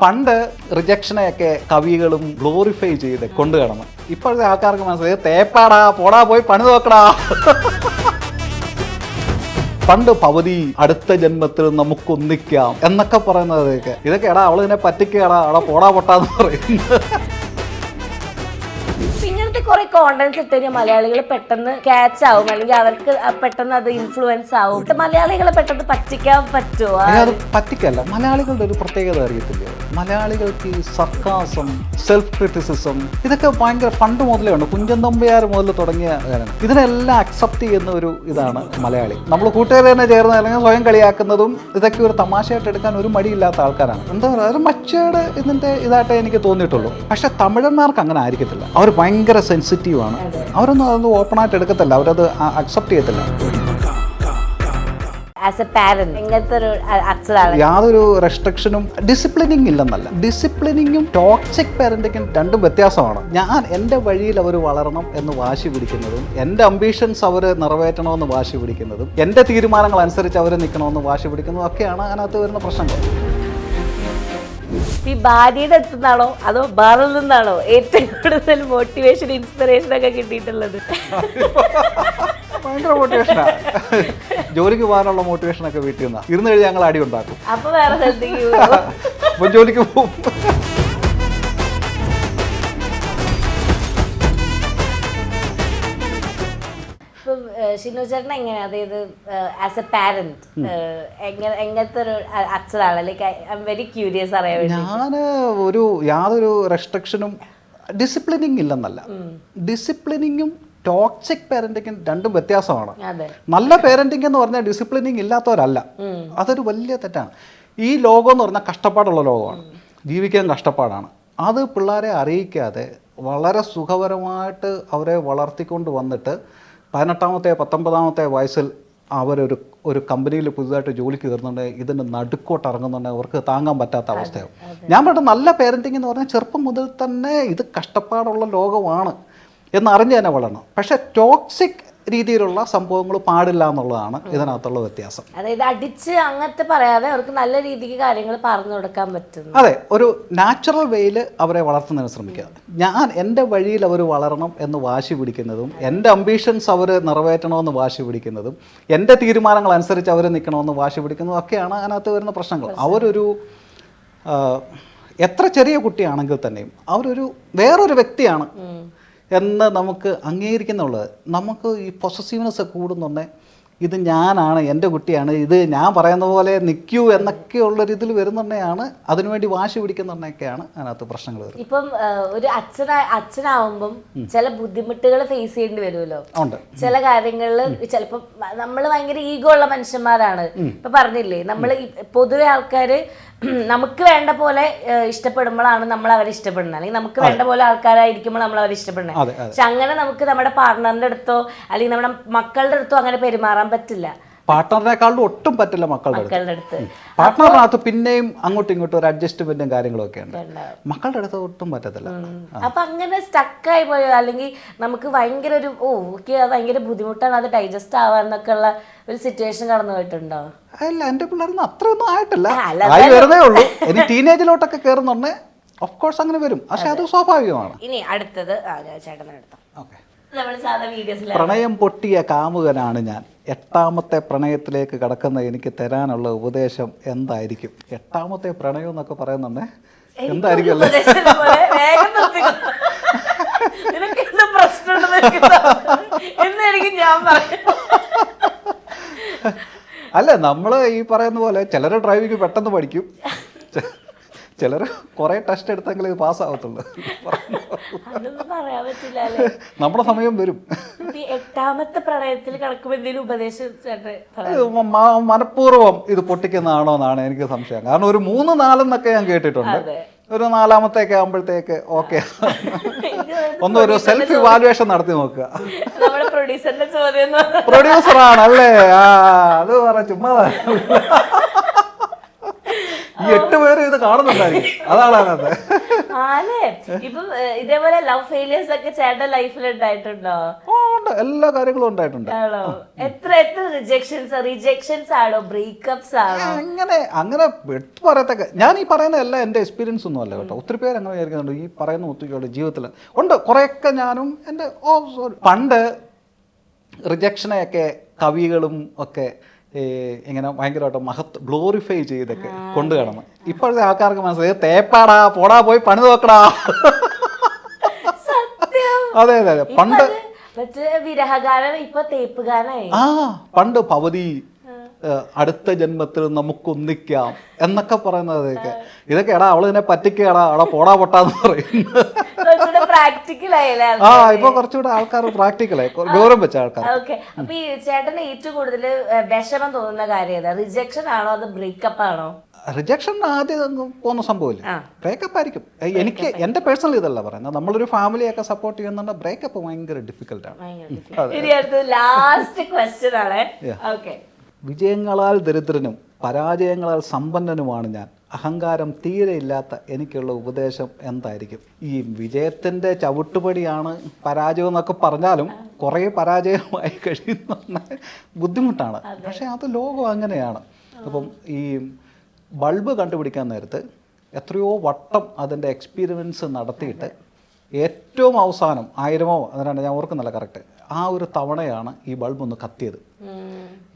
പണ്ട് റിജക്ഷനെയൊക്കെ കവികളും ഗ്ലോറിഫൈ ചെയ്ത് കൊണ്ടു കിടന്നു. ഇപ്പോഴത്തെ ആൾക്കാർക്ക് മനസ്സിലായി തേപ്പാടാ പോടാ പോയി പണി നോക്കടാ. പണ്ട് പവതി അടുത്ത ജന്മത്തിൽ നമുക്കൊന്നിക്കാം എന്നൊക്കെ പറയുന്നതൊക്കെ ഇതൊക്കെ എടാ അവളിതിനെ പറ്റിക്കടാ അവിടെ പോടാ പൊട്ടാന്ന് പറയുന്നത്. ഇങ്ങനത്തെ കുറെ കോണ്ടന്റ്സ് ഇട്ട് കഴിഞ്ഞാൽ മലയാളികൾ പെട്ടെന്ന് ക്യാച്ച് ആവും, അല്ലെങ്കിൽ അവർക്ക് പെട്ടെന്ന് അത് ഇൻഫ്ലുവൻസ് ആവും. മലയാളികളെ പെട്ടെന്ന് പറ്റിക്കാൻ പറ്റുമോ? അത് പറ്റിക്കല്ല, മലയാളികളുടെ ഒരു പ്രത്യേകത അറിയത്തില്ലേ, മലയാളികൾക്ക് ഈ സർക്കാസം, സെൽഫ് ക്രിറ്റിസിസം ഇതൊക്കെ ഭയങ്കര പണ്ട് മുതലേ ഉണ്ട്. കുഞ്ചൻ നമ്പ്യാർ മുതൽ തുടങ്ങിയ കാര്യമാണ്. ഇതിനെല്ലാം അക്സെപ്റ്റ് ചെയ്യുന്ന ഒരു ഇതാണ് മലയാളി. നമ്മൾ കൂട്ടുകാരെ തന്നെ ചേർന്ന് അല്ലെങ്കിൽ സ്വയം കളിയാക്കുന്നതും ഇതൊക്കെ ഒരു തമാശയായിട്ട് എടുക്കാൻ ഒരു മടിയില്ലാത്ത ആൾക്കാരാണ്. എന്താ പറയുക, ഒരു മച്ചേട് ഇതിൻ്റെ ഇതായിട്ടേ എനിക്ക് തോന്നിയിട്ടുള്ളൂ. പക്ഷെ തമിഴന്മാർക്ക് അങ്ങനെ ആയിരിക്കത്തില്ല. അവർ ഭയങ്കര സെൻസിറ്റീവാണ്. അവരൊന്നും അതൊന്നും ഓപ്പണായിട്ട് എടുക്കത്തില്ല, അവരത് അക്സെപ്റ്റ് ചെയ്യത്തില്ല. യാതൊരു റെസ്ട്രിക്ഷനും ഡിസിപ്ലിനിങ് ഇല്ലെന്നല്ല, ഡിസിപ്ലിനിങ്ങും ടോക്സിക് പാരന്റിങ്ങും രണ്ടും വ്യത്യാസമാണ്. ഞാൻ എൻ്റെ വഴിയിൽ അവർ വളരണം എന്ന് വാശി പിടിക്കുന്നതും എൻ്റെ അംബീഷൻസ് അവർ നിറവേറ്റണമെന്ന് വാശി പിടിക്കുന്നതും എൻ്റെ തീരുമാനങ്ങൾ അനുസരിച്ച് അവർ നിൽക്കണമെന്ന് വാശി പിടിക്കുന്നതും ഒക്കെയാണ് അതിനകത്ത് വരുന്ന പ്രശ്നങ്ങൾ. ഈ ഭാര്യയുടെ അടുത്തുനിന്നാണോ അതോ ബാറിൽ നിന്നാണോ ഏറ്റവും കൂടുതൽ മോട്ടിവേഷൻ ഇൻസ്പിറേഷൻ ഒക്കെ കിട്ടിയിട്ടുള്ളത്? ഭയങ്കര മോട്ടിവേഷനാണ്. ജോലിക്ക് പോകാനുള്ള മോട്ടിവേഷനൊക്കെ വീട്ടിൽ നിന്നാണ്. ഇരുന്ന് കഴിഞ്ഞാൽ ഞങ്ങൾ അടി ഉണ്ടാക്കും. അപ്പൊ വേറെ സ്ഥലത്തേക്ക് അപ്പൊ ജോലിക്ക് പോകും. ഷിനു ചേട്ടൻ എങ്ങനെയാ, അതായത് ആസ് എ പാരന്റ് എങ്ങനത്തെ ഒരു അച്ഛനാണ്? Like I am very curious അറിയാൻ വേണ്ടി. ഞാൻ യാതൊരു റെസ്ട്രിക്ഷനും ഡിസിപ്ലിനിങ് ഇല്ലെന്നല്ല, ഡിസിപ്ലിനിങ്ങും ടോക്സിക് പാരന്റിങ്ങും രണ്ടും വ്യത്യാസമാണ്. നല്ല പാരന്റിങ് എന്ന് പറഞ്ഞാൽ ഡിസിപ്ലിനിങ് ഇല്ലാത്തവരല്ല, അതൊരു വലിയ തെറ്റാണ്. ഈ ലോകം എന്ന് പറഞ്ഞാൽ കഷ്ടപ്പാടുള്ള ലോകമാണ്, ജീവിക്കാൻ കഷ്ടപ്പാടാണ്. അത് പിള്ളേരെ അറിയിക്കാതെ വളരെ സുഖകരമായിട്ട് അവരെ വളർത്തിക്കൊണ്ട് വന്നിട്ട് 18-ാമത്തെ 19-ാമത്തെ വയസ്സിൽ അവരൊരു കമ്പനിയിൽ പുതുതായിട്ട് ജോലിക്ക് കയറുന്നുണ്ടെങ്കിൽ ഇതിന് നടുക്കോട്ട് ഇറങ്ങുന്നുണ്ടെങ്കിൽ അവർക്ക് താങ്ങാൻ പറ്റാത്ത അവസ്ഥയാവും. ഞാൻ പറഞ്ഞ നല്ല പാരന്റിങ് എന്ന് പറഞ്ഞാൽ ചെറുപ്പം മുതൽ തന്നെ ഇത് കഷ്ടപ്പാടുള്ള ലോകമാണ് എന്നറിഞ്ഞ് തന്നെ വളരണം. പക്ഷേ ടോക്സിക് രീതിയിലുള്ള സംഭവങ്ങൾ പാടില്ല എന്നുള്ളതാണ് ഇതിനകത്തുള്ള വ്യത്യാസം. അതായത് അടിച്ച് അങ്ങനത്തെ പറയാതെ അവർക്ക് നല്ല രീതിക്ക് കാര്യങ്ങൾ പറഞ്ഞു കൊടുക്കാൻ പറ്റും. അതെ, ഒരു നാച്ചുറൽ വേയിൽ അവരെ വളർത്തുന്നതിന് ശ്രമിക്കുക. ഞാൻ എൻ്റെ വഴിയിൽ അവർ വളരണം എന്ന് വാശി പിടിക്കുന്നതും എൻ്റെ അംബീഷൻസ് അവർ നിറവേറ്റണമെന്ന് വാശി പിടിക്കുന്നതും എൻ്റെ തീരുമാനങ്ങൾ അനുസരിച്ച് അവർ നിൽക്കണമെന്ന് വാശി പിടിക്കുന്നതും ഒക്കെയാണ് അതിനകത്ത് വരുന്ന പ്രശ്നങ്ങൾ. അവരൊരു എത്ര ചെറിയ കുട്ടിയാണെങ്കിൽ തന്നെയും അവരൊരു വേറൊരു വ്യക്തിയാണ് എന്ന് നമുക്ക് അംഗീകരിക്കുന്നുള്ളത്. നമുക്ക് ഈ പൊസസീവ്നെസ് കൂടുന്നുണ്ടേ, ഇത് ഞാനാണ്, എൻ്റെ കുട്ടിയാണ്, ഇത് ഞാൻ പറയുന്ന പോലെ നിൽക്കൂ എന്നൊക്കെയുള്ളൊരിതിൽ വരുന്നുണ്ടെയാണ്, അതിനുവേണ്ടി വാശി പിടിക്കുന്നുണ്ടെയൊക്കെയാണ് അതിനകത്ത് പ്രശ്നങ്ങൾ വരുന്നത്. ഇപ്പം ഒരു അച്ഛനാവുമ്പം ചില ബുദ്ധിമുട്ടുകൾ ഫേസ് ചെയ്യേണ്ടി വരുമല്ലോ. ചില കാര്യങ്ങളിൽ ചിലപ്പോൾ നമ്മൾ ഭയങ്കര ഈഗോ ഉള്ള മനുഷ്യന്മാരാണ്. ഇപ്പൊ പറഞ്ഞില്ലേ, നമ്മൾ പൊതുവെ ആൾക്കാര് നമുക്ക് വേണ്ട പോലെ ഇഷ്ടപ്പെടുമ്പോഴാണ് നമ്മൾ അവരെ ഇഷ്ടപ്പെടുന്നത്, അല്ലെങ്കിൽ നമുക്ക് വേണ്ട പോലെ ആൾക്കാരായിരിക്കുമ്പോൾ നമ്മൾ അവരെ ഇഷ്ടപ്പെടുന്നത്. പക്ഷെ അങ്ങനെ നമുക്ക് നമ്മുടെ പാർട്ട്ണറിന്റെ അടുത്തോ അല്ലെങ്കിൽ നമ്മുടെ മക്കളുടെ അടുത്തോ അങ്ങനെ പെരുമാറാൻ പറ്റില്ല. പാർട്ട്ണറിനെക്കാളും ഒട്ടും പറ്റില്ല മക്കളുടെ അടുത്ത്. പാർട്ട്ണറിനകത്ത് പിന്നെയും അങ്ങോട്ടും ഇങ്ങോട്ടും ഒരു അഡ്ജസ്റ്റ്മെന്റും കാര്യങ്ങളൊക്കെ ഉണ്ട്, മക്കളുടെ അടുത്ത് ഒട്ടും പറ്റത്തില്ല. അപ്പൊ അങ്ങനെ സ്റ്റക്കായി പോയോ, അല്ലെങ്കിൽ നമുക്ക് ഭയങ്കര ഒരു ഭയങ്കര ബുദ്ധിമുട്ടാണ് അത് ഡൈജസ്റ്റ് ആവാന്നൊക്കെ ഉള്ള ഒരു സിറ്റുവേഷൻ കടന്നു പോയിട്ടുണ്ടോ? അല്ല, എൻ്റെ പിള്ളേരൊന്നും അത്രയൊന്നും ആയിട്ടില്ല, ആയി വരുന്നേ ഉള്ളൂ. ഇനി ടീനേജിലോട്ടൊക്കെ കയറുന്നുണ്ട്, ഓഫ് കോഴ്സ് അങ്ങനെ വരും, പക്ഷെ അത് സ്വാഭാവികമാണ്. ഇനി അടുത്തത് ചേട്ടനെടുത്തോ. ഓക്കെ. പ്രണയം പൊട്ടിയ കാമുകനാണ് ഞാൻ. 8ാമത്തെ പ്രണയത്തിലേക്ക് കടക്കുന്ന എനിക്ക് തരാനുള്ള ഉപദേശം എന്തായിരിക്കും? 8ാമത്തെ പ്രണയം എന്നൊക്കെ പറയുന്നുണ്ടേ, എന്തായിരിക്കും അല്ലേ? അല്ല, നമ്മൾ ഈ പറയുന്ന പോലെ ചിലർ ഡ്രൈവിംഗ് പെട്ടെന്ന് പഠിക്കും, ചിലർ കുറെ ടെസ്റ്റ് എടുത്തെങ്കിൽ ഇത് പാസ്സാവത്തുള്ളൂ. നമ്മുടെ സമയം വരും. 8ാമത്തെ പ്രണയത്തിൽ കിടക്കുമ്പോൾ എന്തെങ്കിലും ഉപദേശം മനഃപൂർവ്വം ഇത് പൊട്ടിക്കുന്നതാണോ എന്നാണ് എനിക്ക് സംശയം. കാരണം ഒരു 3-4 എന്നൊക്കെ ഞാൻ കേട്ടിട്ടുണ്ട്. ഒരു 4ാമത്തേക്ക് ആകുമ്പോഴത്തേക്ക് ഓക്കെ, ഒരു സെൽഫ് ഇവാലുവേഷൻ നടത്തി നോക്കുക. പ്രൊഡ്യൂസറാണ് അല്ലേ? അത് പറ ചുമ്മാ. ഈ 8 പേര് ഇത് കാണുന്നുണ്ടായിരിക്കും, അതാണ് അതിനകത്ത്. ആണേ. ഇപ്പം ഇതേപോലെ ലവ് ഫെയിലിയേഴ്സ് ഒക്കെ ചേട്ടന്റെ ലൈഫിൽ ഉണ്ടായിട്ടുണ്ടോ? ഉണ്ട്, എല്ലാ കാര്യങ്ങളും ഉണ്ടായിട്ടുണ്ട്. ആണോ? എത്ര റിജക്ഷൻസ് ആണോ, ബ്രേക്കപ്സ് ആണോ? അങ്ങനെ എടുത്തു പറയത്തൊക്കെ, ഞാൻ ഈ പറയുന്ന എല്ലാം എൻ്റെ എക്സ്പീരിയൻസ് ഒന്നും അല്ല കേട്ടോ. ഒത്തിരി പേര് അങ്ങനെ വിചാരിക്കുന്നുണ്ട് ഈ പറയുന്ന ഒത്തിരിയോടെ ജീവിതത്തിൽ ഉണ്ട്. കുറേയൊക്കെ ഞാനും എൻ്റെ പണ്ട് റിജക്ഷനെയൊക്കെ കവികളും ഒക്കെ ഇങ്ങനെ ഭയങ്കരമായിട്ട് ഗ്ലോറിഫൈ ചെയ്തൊക്കെ കൊണ്ടു കാണുന്നത്. ഇപ്പോഴത്തെ ആൾക്കാർക്ക് മനസ്സിലായി തേപ്പാടാ, പോടാ, പോയി പണി നോക്കടാ. അതെ അതെ അതെ. പണ്ട് വിരഹഗാനം, ഇപ്പൊ തേപ്പുഗാനായി. പണ്ട് ഭവതി അടുത്ത ജന്മത്തിൽ നമുക്കൊന്നിക്കാം എന്നൊക്കെ പറയുന്നതൊക്കെ, ഇതൊക്കെ എടാ അവള് ഇതിനെ പറ്റിക്കടാ, അവിടെ പോടാ പൊട്ടാന്ന് പറയും. ഇപ്പൊ കുറച്ചുകൂടെ ആൾക്കാർ പ്രാക്ടിക്കലായി, ഗൗരവം വെച്ച ആൾക്കാർ. ഓക്കെ. അപ്പൊ ഈ ചേട്ടന് ഏറ്റവും കൂടുതൽ വിഷമം തോന്നുന്ന കാര്യം ഏതാ? റിജക്ഷൻ ആണോ അത് ബ്രേക്കപ്പ് ആണോ? റിജക്ഷൻ ആദ്യം പോകുന്ന സംഭവമില്ല, ബ്രേക്കപ്പ് ആയിരിക്കും. എനിക്ക് എൻ്റെ പേഴ്സണൽ ഇതല്ല പറയുന്നത്, നമ്മളൊരു ഫാമിലിയൊക്കെ സപ്പോർട്ട് ചെയ്യുന്നുണ്ട്. ബ്രേക്കപ്പ് ഭയങ്കര ഡിഫിക്കൽട്ടാണ്. ലാസ്റ്റ് ക്വസ്റ്റ്യൻ ആണ്. ഓക്കെ. വിജയങ്ങളാൽ ദരിദ്രനും പരാജയങ്ങളാൽ സമ്പന്നനുമാണ് ഞാൻ. അഹങ്കാരം തീരെ ഇല്ലാത്ത എനിക്കുള്ള ഉപദേശം എന്തായിരിക്കും? ഈ വിജയത്തിൻ്റെ ചവിട്ടുപടിയാണ് പരാജയം എന്നൊക്കെ പറഞ്ഞാലും കുറേ പരാജയമായി കഴിയുന്ന ബുദ്ധിമുട്ടാണ്. പക്ഷേ അത് ലോകം അങ്ങനെയാണ്. അപ്പം ഈ ബൾബ് കണ്ടുപിടിക്കാൻ നേരത്ത് എത്രയോ വട്ടം അതിൻ്റെ എക്സ്പീരിമെൻസ് നടത്തിയിട്ട് ഏറ്റവും അവസാനം 1000മോ അതിനാണ് ഞാൻ ഓർക്കുന്നില്ല കറക്റ്റ്, ആ ഒരു തവണയാണ് ഈ ബൾബ് ഒന്ന് കത്തിയത്.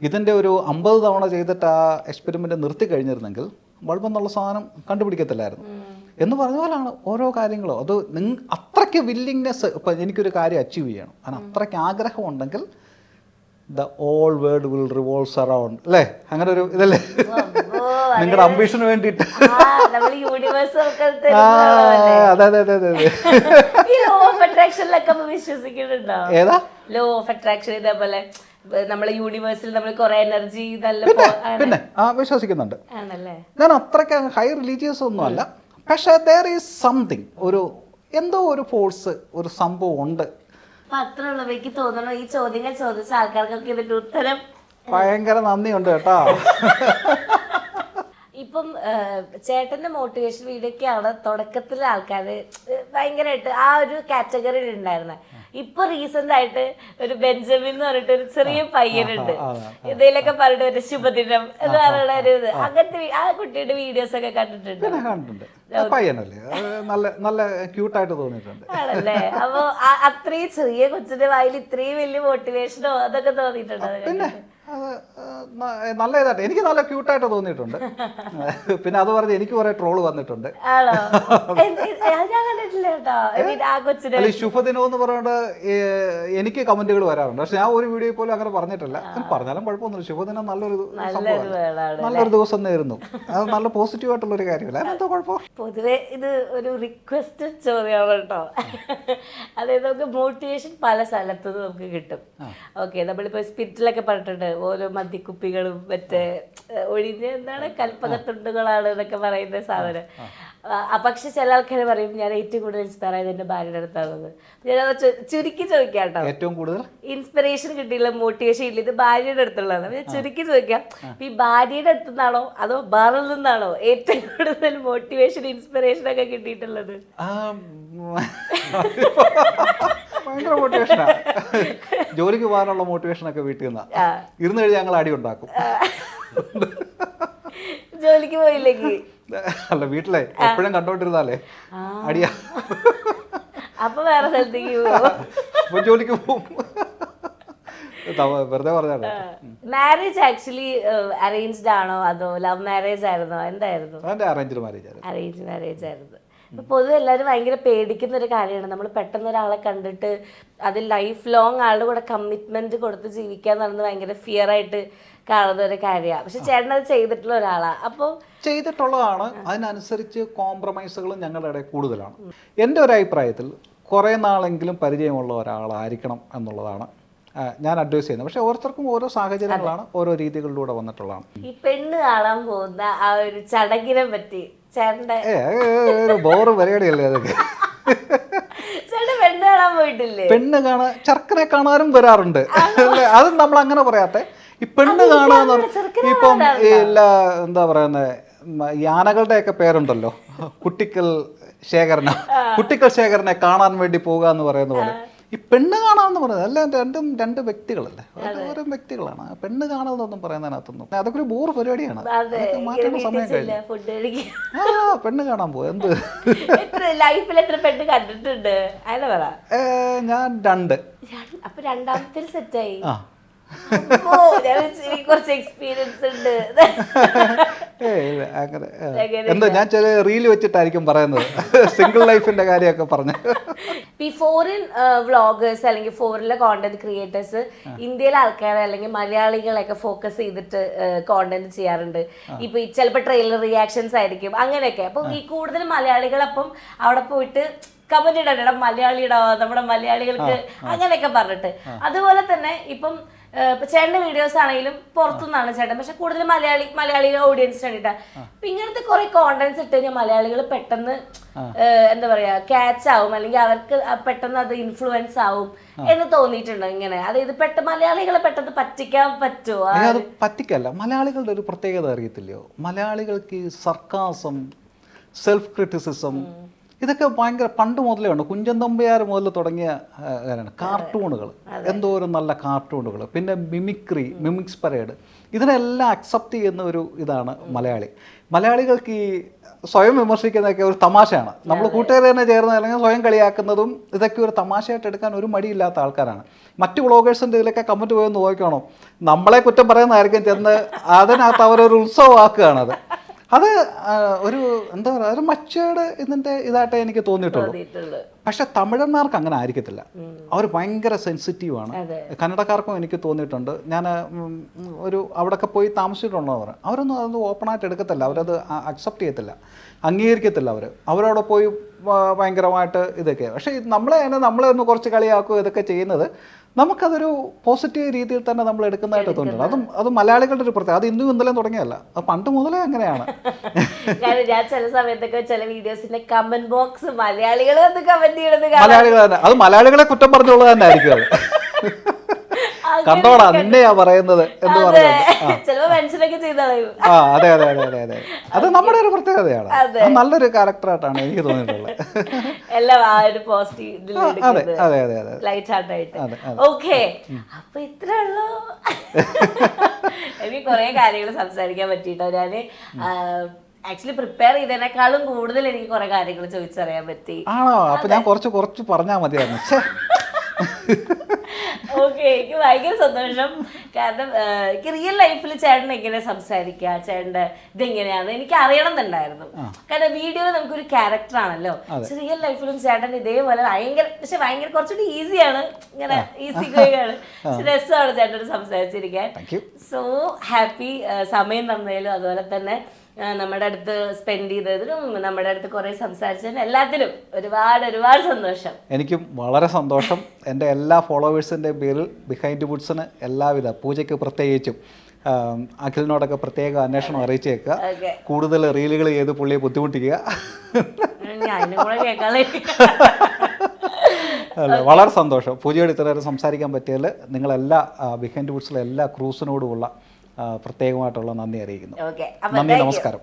ഇതിൻ്റെ ഒരു 50 തവണ ചെയ്തിട്ട് ആ എക്സ്പെരിമെൻ്റ് നിർത്തി കഴിഞ്ഞിരുന്നെങ്കിൽ ബൾബ് എന്നുള്ള സാധനം കണ്ടുപിടിക്കത്തില്ലായിരുന്നു. എന്ന് പറഞ്ഞ പോലെയാണ് ഓരോ കാര്യങ്ങളും. അത് അത്രയ്ക്ക് വില്ലിങ്നെസ്, ഇപ്പം എനിക്കൊരു കാര്യം അച്ചീവ് ചെയ്യണം, അതിന് അത്രയ്ക്ക് ആഗ്രഹം ഉണ്ടെങ്കിൽ the all world will revolves around, അല്ലേ? അങ്ങനെ ഒരു ഇതല്ലേ നിങ്ങളുടെ അംബീഷന് വേണ്ടിയിട്ട്. അതെ അതെ അതെ അതെ. ഏതാ ലോ ഓഫ് അട്രാക്ഷൻ? ഇതേപോലെ നമ്മളെ യൂണിവേഴ്സിൽ നമ്മൾ കുറെ എനർജി പിന്നെ വിശ്വസിക്കുന്നുണ്ട്. ഞാൻ അത്രയ്ക്ക് ഹൈ റിലീജിയസ് ഒന്നും അല്ല, പക്ഷെ there is something, ഒരു എന്തോ ഒരു ഫോഴ്സ്, ഒരു സംഭവം ഉണ്ട്. അത്രയുള്ളവർക്ക് തോന്നണം ഈ ചോദ്യങ്ങൾ ചോദിച്ച ആൾക്കാർക്കൊക്കെ ഇതിന്റെ ഉത്തരം. ഭയങ്കര നന്ദിയുണ്ട് കേട്ടാ. ഇപ്പം ചേട്ടന്റെ മോട്ടിവേഷൻ വീഡിയോ ഒക്കെയാണ് തുടക്കത്തിലെ ആൾക്കാര് ഭയങ്കരമായിട്ട് ആ ഒരു കാറ്റഗറിയിൽ ഉണ്ടായിരുന്നത്. ഇപ്പൊ റീസെന്റ് ആയിട്ട് ഒരു ബെഞ്ചമിൻ എന്ന് പറഞ്ഞിട്ട് ഒരു ചെറിയ പയ്യനുണ്ട്, ഇതിലൊക്കെ പറഞ്ഞിട്ട് ഒരു ശുഭദിനം എന്ന് പറയുന്ന ഒരു ഇത്, അങ്ങനത്തെ ആ കുട്ടിയുടെ വീഡിയോസ് ഒക്കെ കണ്ടിട്ടുണ്ട്. പയ്യനല്ലേ, നല്ല ക്യൂട്ടായിട്ട് തോന്നിയിട്ടുണ്ട്. ആണല്ലേ? അപ്പൊ അത്രയും ചെറിയ കൊച്ചിന്റെ വായിൽ ഇത്രയും വലിയ മോട്ടിവേഷനോ അതൊക്കെ തോന്നിയിട്ടുണ്ട്? പിന്നെ നല്ല ഇതായിട്ട് എനിക്ക് നല്ല ക്യൂട്ടായിട്ട് തോന്നിയിട്ടുണ്ട്. പിന്നെ അത് പറഞ്ഞ് എനിക്ക് കുറെ ട്രോള് വന്നിട്ടുണ്ട്. ശുഭദിനം എന്ന് പറഞ്ഞിട്ട് എനിക്ക് കമന്റുകൾ വരാറുണ്ട്, പക്ഷെ ഞാൻ ഒരു വീഡിയോ പോലും അങ്ങനെ പറഞ്ഞിട്ടില്ല. പറഞ്ഞാലും കുഴപ്പമൊന്നുമില്ല. ശുഭദിനം നല്ലൊരു നല്ലൊരു ദിവസം നേരുന്നു, അത് നല്ല പോസിറ്റീവ് ആയിട്ടുള്ള ഒരു കാര്യമല്ല, അതിനെന്തോ കുഴപ്പം. പൊതുവെ ഇത് ഒരു റിക്വസ്റ്റ് ചോദ്യമാണ് കേട്ടോ. അതായത് നമുക്ക് മോട്ടിവേഷൻ പല സ്ഥലത്തുനിന്ന് നമുക്ക് കിട്ടും. ഓക്കെ, നമ്മളിപ്പോ സ്പിരിറ്റിലൊക്കെ പറഞ്ഞിട്ടുണ്ട് ഓരോ മദ്യക്കുപ്പികളും മറ്റേ ഒഴിഞ്ഞ എന്താണ് കൽപ്പകത്തുണ്ടുകളാണ് എന്നൊക്കെ പറയുന്ന സാധനം. പക്ഷെ ചില ആൾക്കാർ പറയും ഞാൻ ഏറ്റവും കൂടുതൽ ഇൻസ്പയർ ആയത് എന്റെ ഭാര്യയുടെ അടുത്താണെന്ന്. ഞാൻ ചുരുക്കി ചോദിക്കാം കേട്ടോ, ഏറ്റവും കൂടുതൽ ഇൻസ്പിറേഷൻ കിട്ടിയില്ല, മോട്ടിവേഷൻ ഇല്ല, ഇത് ഭാര്യയുടെ അടുത്തുള്ളതാണ്. ഞാൻ ചുരുക്കി ചോദിക്കാം, ഈ ഭാര്യയുടെ അടുത്തു നിന്നാണോ അതോ ബാറിൽ നിന്നാണോ ഏറ്റവും കൂടുതൽ മോട്ടിവേഷൻ ഇൻസ്പിറേഷൻ ഒക്കെ കിട്ടിയിട്ടുള്ളത്? ഭയങ്കര മോട്ടിവേഷനാ. ജോലിക്ക് പോകാനുള്ള മോട്ടിവേഷനൊക്കെ വീട്ടിൽ നിന്നാ. ഇരുന്ന് കഴിഞ്ഞാൽ ഞങ്ങൾ അടി ഉണ്ടാക്കും. ജോലിക്ക് പോയില്ലെങ്കിൽ അല്ല, വീട്ടിലെ എപ്പോഴും കണ്ടോണ്ടിരുന്നാലേ അടിയാ. അപ്പൊ വേറെ സ്ഥലത്തേക്ക് പോകും, ജോലിക്ക് പോകും. വെറുതെ പറഞ്ഞാണ്. മാരേജ് ആക്ച്വലി അറേഞ്ച്ഡ് ആണോ അതോ ലവ് മാരേജ് ആയിരുന്നോ? എന്തായിരുന്നു? അറേഞ്ച്ഡ് മാരേജ് ആയിരുന്നു. പൊതുവെ എല്ലാവരും ഭയങ്കര പേടിക്കുന്ന ഒരു കാര്യമാണ്, നമ്മൾ പെട്ടെന്ന് ഒരാളെ കണ്ടിട്ട് അത് ലൈഫ് ലോങ് ആളുടെ കൂടെ കമ്മിറ്റ്മെന്റ് കൊടുത്ത് ജീവിക്കാന്ന് പറയുന്നത് ഭയങ്കര ഫിയർ ആയിട്ട് കാണുന്ന ഒരു കാര്യമാണ്. പക്ഷെ ചേട്ടൻ അത് ചെയ്തിട്ടുള്ള ഒരാളാണ്. അപ്പോൾ ചെയ്തിട്ടുള്ളതാണ്, അതിനനുസരിച്ച് കോംപ്രമൈസുകളും ഞങ്ങളുടെ ഇടയിൽ കൂടുതലാണ്. എൻ്റെ ഒരു അഭിപ്രായത്തിൽ കുറേ നാളെങ്കിലും പരിചയമുള്ള ഒരാളായിരിക്കണം എന്നുള്ളതാണ് ഞാൻ അഡ്വൈസ് ചെയ്യുന്നത്. പക്ഷെ ഓരോരുത്തർക്കും ഓരോ സാഹചര്യങ്ങളാണ്, ഓരോ രീതികളിലൂടെ വന്നിട്ടുള്ളതാണ്. ഈ പെണ്ണ് കാണാൻ പോകുന്ന ആ ഒരു ചടങ്ങിനെ പറ്റി ചേട്ടൻ്റെ ബോറ് പരിപാടിയല്ലേ അതൊക്കെ? പെണ്ണ് കാണാൻ പോയിട്ടില്ലേ? പെണ്ണ് കാണാൻ ചെറുക്കനെ കാണാനും വരാറുണ്ട്. അതും നമ്മൾ അങ്ങനെ പറയാത്തെ. ഈ പെണ്ണ് കാണാന്ന് ഇപ്പം എന്താ പറയുന്നത്, ഈ ആനകളുടെയൊക്കെ പേരുണ്ടല്ലോ, കുട്ടിക്കൽ ശേഖരനെ കാണാൻ വേണ്ടി പോകുക എന്ന് പറയുന്ന പോലെ ഈ പെണ്ണ് കാണാമെന്ന് പറയുന്നത് എല്ലാം രണ്ട് വ്യക്തികളല്ലേ, ഓരോ വ്യക്തികളാണ്. പെണ്ണ് കാണുന്നതൊന്നും പറയുന്നതിനകത്തൊന്നും അതൊക്കെ ഒരു ബോർ പരിപാടിയാണ്. മാറ്റേണ്ട സമയം കഴിഞ്ഞു. പെണ്ണ് കാണാൻ പോകും എന്ത് ലൈഫിൽ എത്ര പെണ്ണ് കണ്ടിട്ടുണ്ട്? ഞാൻ 2. അപ്പൊ രണ്ടാമത്തെ സെറ്റായി. കുറച്ച് എക്സ്പീരിയൻസ് ഉണ്ട്. എന്താ ഞാൻ ചില റീൽ വെച്ചിട്ടായിരിക്കും പറയുന്നത്, സിംഗിൾ ലൈഫിന്റെ കാര്യമൊക്കെ പറഞ്ഞു. ഈ ഫോറിൻ വ്ളോഗേഴ്സ് അല്ലെങ്കിൽ ഫോറിനിലെ കോണ്ടന്റ് ക്രിയേറ്റേഴ്സ് ഇന്ത്യയിലെ ആൾക്കാരെ അല്ലെങ്കിൽ മലയാളികളെയൊക്കെ ഫോക്കസ് ചെയ്തിട്ട് കോണ്ടന്റ് ചെയ്യാറുണ്ട്. ഇപ്പൊ ചിലപ്പോൾ ട്രെയിലർ റിയാക്ഷൻസ് ആയിരിക്കും അങ്ങനെയൊക്കെ. അപ്പൊ ഈ കൂടുതൽ മലയാളികളപ്പം അവിടെ പോയിട്ട് കമന്റ് ഇടണം, മലയാളിയുടെ നമ്മുടെ മലയാളികൾക്ക് അങ്ങനെയൊക്കെ പറഞ്ഞിട്ട്. അതുപോലെ തന്നെ ഇപ്പം ചേട്ടന്റെ വീഡിയോസ് ആണെങ്കിലും പുറത്തുനിന്നാണ് ചേട്ടൻ, പക്ഷെ കൂടുതൽ മലയാളി ഓഡിയൻസിന് വേണ്ടിയിട്ടാണ്. അപ്പൊ ഇങ്ങനത്തെ കുറെ കോണ്ടന്റ്സ് ഇട്ട് കഴിഞ്ഞാൽ മലയാളികൾ പെട്ടെന്ന് എന്താ പറയാ ക്യാച്ച് ആവും, അല്ലെങ്കിൽ അവർക്ക് പെട്ടെന്ന് അത് ഇൻഫ്ലുവൻസ് ആവും എന്ന് തോന്നിയിട്ടുണ്ടോ? ഇങ്ങനെ അതായത് മലയാളികളെ പെട്ടെന്ന് പറ്റിക്കാൻ പറ്റുമോ? അത് പറ്റിക്കല്ല, മലയാളികളുടെ ഒരു പ്രത്യേകത അറിയത്തില്ലയോ, മലയാളികൾക്ക് സർക്കാസം, സെൽഫ് ക്രിറ്റിസിസം ഇതൊക്കെ ഭയങ്കര പണ്ട് മുതലേ ഉണ്ട്. കുഞ്ചൻ നമ്പ്യാർ മുതൽ തുടങ്ങിയ കാർട്ടൂണുകൾ, എന്തോരം നല്ല കാർട്ടൂണുകൾ, പിന്നെ മിമിക്സ് പരേഡ്, ഇതിനെല്ലാം അക്സെപ്റ്റ് ചെയ്യുന്ന ഒരു ഇതാണ് മലയാളികൾക്ക് ഈ സ്വയം വിമർശിക്കുന്നതൊക്കെ ഒരു തമാശയാണ്. നമ്മൾ കൂട്ടുകാർ തന്നെ ചേർന്ന് അല്ലെങ്കിൽ സ്വയം കളിയാക്കുന്നതും ഇതൊക്കെ ഒരു തമാശയായിട്ട് എടുക്കാൻ ഒരു മടിയില്ലാത്ത ആൾക്കാരാണ്. മറ്റു വ്ളോഗേഴ്സിൻ്റെ ഇതിലൊക്കെ കമൻറ്റ് പോയെന്ന് നോക്കണം, നമ്മളെ കുറ്റം പറയുന്നതായിരിക്കും ചെന്ന് അതിനകത്ത് അവരൊരു ഉത്സവമാക്കുകയാണത്. അത് ഒരു എന്താ പറയുക, ഒരു മച്ചേർഡ് ഇതിൻ്റെ ഇതായിട്ടേ എനിക്ക് തോന്നിയിട്ടുള്ളൂ. പക്ഷെ തമിഴന്മാർക്ക് അങ്ങനെ ആയിരിക്കത്തില്ല, അവർ ഭയങ്കര സെൻസിറ്റീവാണ്. കന്നഡക്കാർക്കും എനിക്ക് തോന്നിയിട്ടുണ്ട്. ഞാൻ അവിടെയൊക്കെ പോയി താമസിച്ചിട്ടുള്ളവർ അവരൊന്നും അത് ഓപ്പണായിട്ട് എടുക്കത്തില്ല, അവരത് അക്സെപ്റ്റ് ചെയ്യത്തില്ല, അംഗീകരിക്കത്തില്ല. അവരവിടെ പോയി ഭയങ്കരമായിട്ട് ഇതൊക്കെ. പക്ഷേ നമ്മളെ ഒന്ന് കുറച്ച് കളിയാക്കുകയോ ഇതൊക്കെ ചെയ്യുന്നത് നമുക്കതൊരു പോസിറ്റീവ് രീതിയിൽ തന്നെ നമ്മൾ എടുക്കുന്നതായിട്ട് തോന്നുന്നു. അത് മലയാളികളുടെ ഒരു പ്രത്യേകത. അത് ഇന്നും ഇന്നലെയും തുടങ്ങിയല്ല, അത് പണ്ട് മുതലേ അങ്ങനെയാണ്. ഞാൻ ചില സമയത്തൊക്കെ ചില വീഡിയോസിന്റെ കമന്റ് ബോക്സ് മലയാളികൾ അത് മലയാളികളെ കുറ്റം പറഞ്ഞുള്ളത് തന്നെ ആയിരിക്കും. അത് കണ്ടോടാ നിന്നെയാ പറയുന്നത് എന്ന് പറയുന്നത്. അതെ അതെ അതെ അതെ അതെ അത് നമ്മുടെ ഒരു പ്രത്യേകതയാണ്. അത് നല്ലൊരു ക്യാരക്ടറായിട്ടാണ് എനിക്ക് തോന്നിയിട്ടുള്ളത്. എല്ലാം ആ ഒരു പോസിറ്റീവ്. അതെ അതെ അതെ അതെ ലൈറ്റ് ഹാർട്ട് ആയിട്ട്. ഓക്കെ, അപ്പൊ ഇത്രേ ഉള്ളൂ. എനിക്ക് കുറെ കാര്യങ്ങൾ സംസാരിക്കാൻ പറ്റിട്ടോ. ഞാന് ആക്ച്വലി പ്രിപ്പയർ ചെയ്തതിനേക്കാളും കൂടുതൽ എനിക്ക് കുറെ കാര്യങ്ങൾ ചോദിച്ചറിയാൻ പറ്റി. ആണോ? അപ്പൊ ഞാൻ കുറച്ച് പറഞ്ഞാൽ മതിയായിരുന്നു. ഓക്കെ, എനിക്ക് ഭയങ്കര സന്തോഷം. കാരണം എനിക്ക് റിയൽ ലൈഫിൽ ചേട്ടൻ എങ്ങനെ സംസാരിക്കുക, ചേട്ടൻ്റെ ഇതെങ്ങനെയാണെന്ന് എനിക്ക് അറിയണം എന്നുണ്ടായിരുന്നു. കാരണം വീഡിയോയിൽ നമുക്കൊരു ക്യാരക്ടർ ആണല്ലോ. പക്ഷെ റിയൽ ലൈഫിലും ചേട്ടൻ ഇതേപോലെ ഭയങ്കര കുറച്ചുകൂടി ഈസിയാണ്, ഇങ്ങനെ ഈസി ഗോയാണ്, രസമാണ് ചേട്ടനോട് സംസാരിച്ചിരിക്കാൻ. സോ ഹാപ്പി സമയം തന്നതിലും അതുപോലെ തന്നെ നമ്മുടെ അടുത്ത് സ്പെൻഡ് ചെയ്തതിനും നമ്മുടെ അടുത്ത് കുറേ സംസാരിച്ചതിനും എല്ലാത്തിനും ഒരുപാട് സന്തോഷം. എനിക്കും വളരെ സന്തോഷം. എൻ്റെ എല്ലാ ഫോളോവേഴ്സിൻ്റെ പേരിൽ ബിഹൈൻഡ് വുഡ്സിന് എല്ലാവിധ പൂജയ്ക്ക് പ്രത്യേകിച്ചും അഖിലിനോടൊക്കെ പ്രത്യേക അന്വേഷണം അറിയിച്ചേക്കുക. കൂടുതൽ റീലുകൾ ചെയ്ത് പുള്ളിയെ ബുദ്ധിമുട്ടിക്കുക. വളരെ സന്തോഷം. പൂജയോട് ഇത്ര നേരം സംസാരിക്കാൻ പറ്റിയാൽ നിങ്ങളെല്ലാ ബിഹൈൻഡ് വുഡ്സിലെ എല്ലാ ക്രൂസിനോടുമുള്ള പ്രത്യേകമായിട്ടുള്ള നന്ദി അറിയിക്കുന്നു. നന്ദി, നമസ്കാരം.